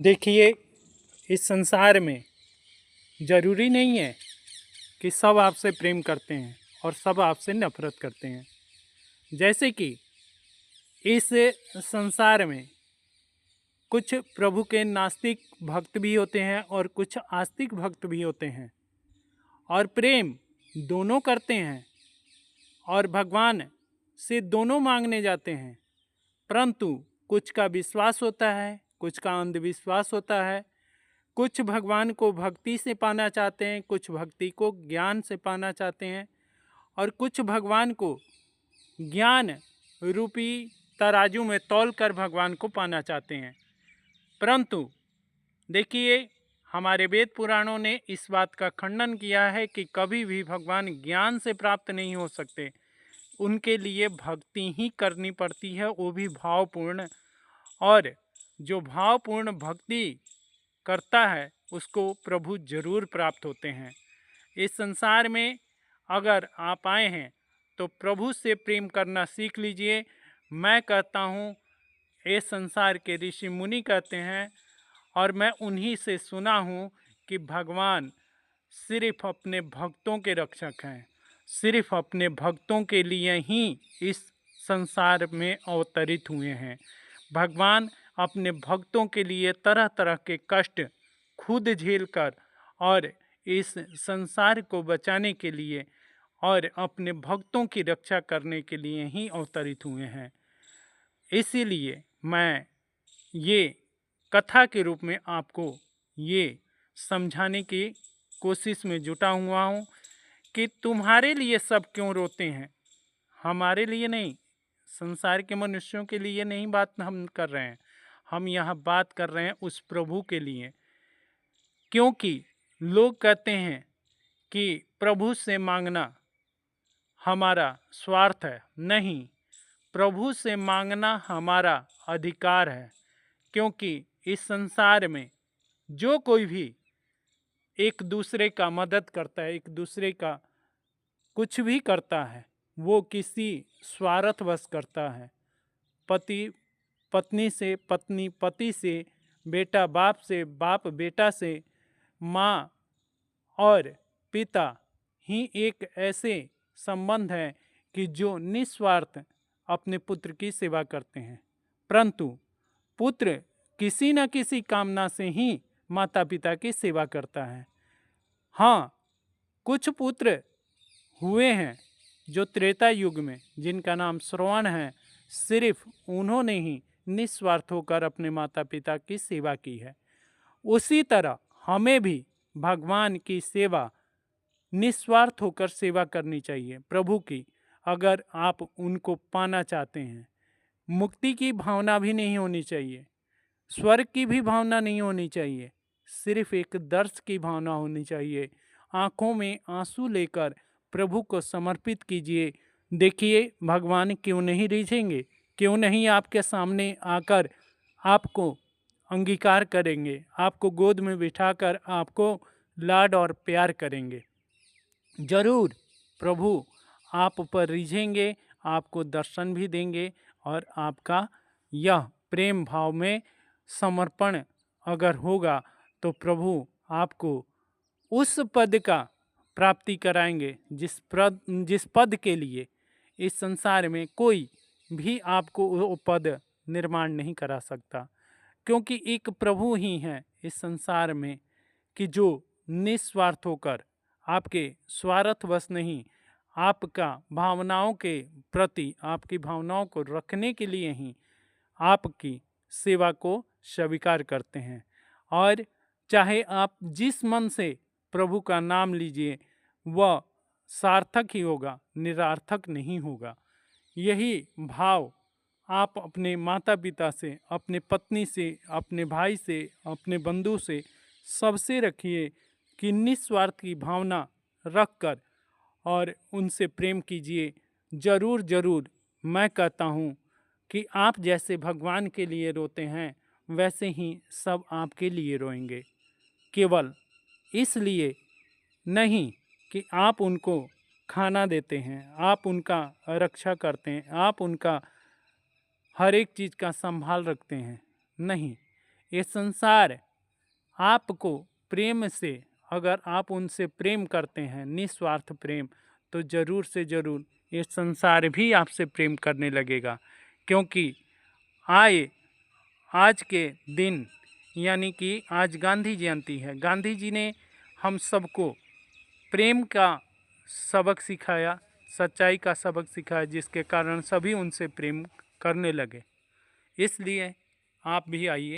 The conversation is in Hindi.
देखिए, इस संसार में ज़रूरी नहीं है कि सब आपसे प्रेम करते हैं और सब आपसे नफरत करते हैं। जैसे कि इस संसार में कुछ प्रभु के नास्तिक भक्त भी होते हैं और कुछ आस्तिक भक्त भी होते हैं, और प्रेम दोनों करते हैं और भगवान से दोनों मांगने जाते हैं। परंतु कुछ का विश्वास होता है, कुछ का अंधविश्वास होता है। कुछ भगवान को भक्ति से पाना चाहते हैं, कुछ भक्ति को ज्ञान से पाना चाहते हैं, और कुछ भगवान को ज्ञान रूपी तराजू में तौल कर भगवान को पाना चाहते हैं। परंतु देखिए, हमारे वेद पुराणों ने इस बात का खंडन किया है कि कभी भी भगवान ज्ञान से प्राप्त नहीं हो सकते। उनके लिए भक्ति ही करनी पड़ती है, वो भी भावपूर्ण। और जो भावपूर्ण भक्ति करता है उसको प्रभु जरूर प्राप्त होते हैं। इस संसार में अगर आप आए हैं तो प्रभु से प्रेम करना सीख लीजिए। मैं कहता हूँ, ये संसार के ऋषि मुनि कहते हैं और मैं उन्हीं से सुना हूँ कि भगवान सिर्फ अपने भक्तों के रक्षक हैं। सिर्फ अपने भक्तों के लिए ही इस संसार में अवतरित हुए हैं। भगवान अपने भक्तों के लिए तरह तरह के कष्ट खुद झेलकर और इस संसार को बचाने के लिए और अपने भक्तों की रक्षा करने के लिए ही अवतरित हुए हैं। इसीलिए मैं ये कथा के रूप में आपको ये समझाने की कोशिश में जुटा हुआ हूँ कि तुम्हारे लिए सब क्यों रोते हैं, हमारे लिए नहीं, संसार के मनुष्यों के लिए नहीं बात हम कर रहे हैं। हम यहाँ बात कर रहे हैं उस प्रभु के लिए। क्योंकि लोग कहते हैं कि प्रभु से मांगना हमारा स्वार्थ है। नहीं, प्रभु से मांगना हमारा अधिकार है। क्योंकि इस संसार में जो कोई भी एक दूसरे का मदद करता है, एक दूसरे का कुछ भी करता है, वो किसी स्वार्थवश करता है। पति पत्नी से, पत्नी पति से, बेटा बाप से, बाप बेटा से, माँ और पिता ही एक ऐसे संबंध हैं कि जो निस्वार्थ अपने पुत्र की सेवा करते हैं। परंतु पुत्र किसी न किसी कामना से ही माता पिता की सेवा करता है। हाँ, कुछ पुत्र हुए हैं जो त्रेता युग में, जिनका नाम श्रवण है, सिर्फ उन्होंने ही निस्वार्थ होकर अपने माता पिता की सेवा की है। उसी तरह हमें भी भगवान की सेवा निस्वार्थ होकर सेवा करनी चाहिए प्रभु की। अगर आप उनको पाना चाहते हैं, मुक्ति की भावना भी नहीं होनी चाहिए, स्वर्ग की भी भावना नहीं होनी चाहिए, सिर्फ एक दर्श की भावना होनी चाहिए। आंखों में आंसू लेकर प्रभु को समर्पित कीजिए। देखिए, भगवान क्यों नहीं रिझेंगे, क्यों नहीं आपके सामने आकर आपको अंगीकार करेंगे, आपको गोद में बिठाकर आपको लाड और प्यार करेंगे। जरूर प्रभु आप पर रिझेंगे, आपको दर्शन भी देंगे, और आपका यह प्रेम भाव में समर्पण अगर होगा तो प्रभु आपको उस पद का प्राप्ति कराएंगे जिस पद के लिए इस संसार में कोई भी आपको वो पद निर्माण नहीं करा सकता। क्योंकि एक प्रभु ही है इस संसार में कि जो निस्वार्थ होकर, आपके स्वार्थवश नहीं, आपका भावनाओं के प्रति, आपकी भावनाओं को रखने के लिए ही आपकी सेवा को स्वीकार करते हैं। और चाहे आप जिस मन से प्रभु का नाम लीजिए, वह सार्थक ही होगा, निरर्थक नहीं होगा। यही भाव आप अपने माता पिता से, अपने पत्नी से, अपने भाई से, अपने बंधु से, सबसे रखिए कि निस्वार्थ की भावना रखकर और उनसे प्रेम कीजिए। जरूर जरूर मैं कहता हूँ कि आप जैसे भगवान के लिए रोते हैं, वैसे ही सब आपके लिए रोएंगे। केवल इसलिए नहीं कि आप उनको खाना देते हैं, आप उनका रक्षा करते हैं, आप उनका हर एक चीज़ का संभाल रखते हैं। नहीं, ये संसार आपको प्रेम से, अगर आप उनसे प्रेम करते हैं, निस्वार्थ प्रेम, तो ज़रूर से ज़रूर ये संसार भी आपसे प्रेम करने लगेगा। क्योंकि आज के दिन यानी कि आज गांधी जयंती है। गांधी जी ने हम सबको प्रेम का सबक सिखाया, सच्चाई का सबक सिखाया, जिसके कारण सभी उनसे प्रेम करने लगे। इसलिए आप भी आइए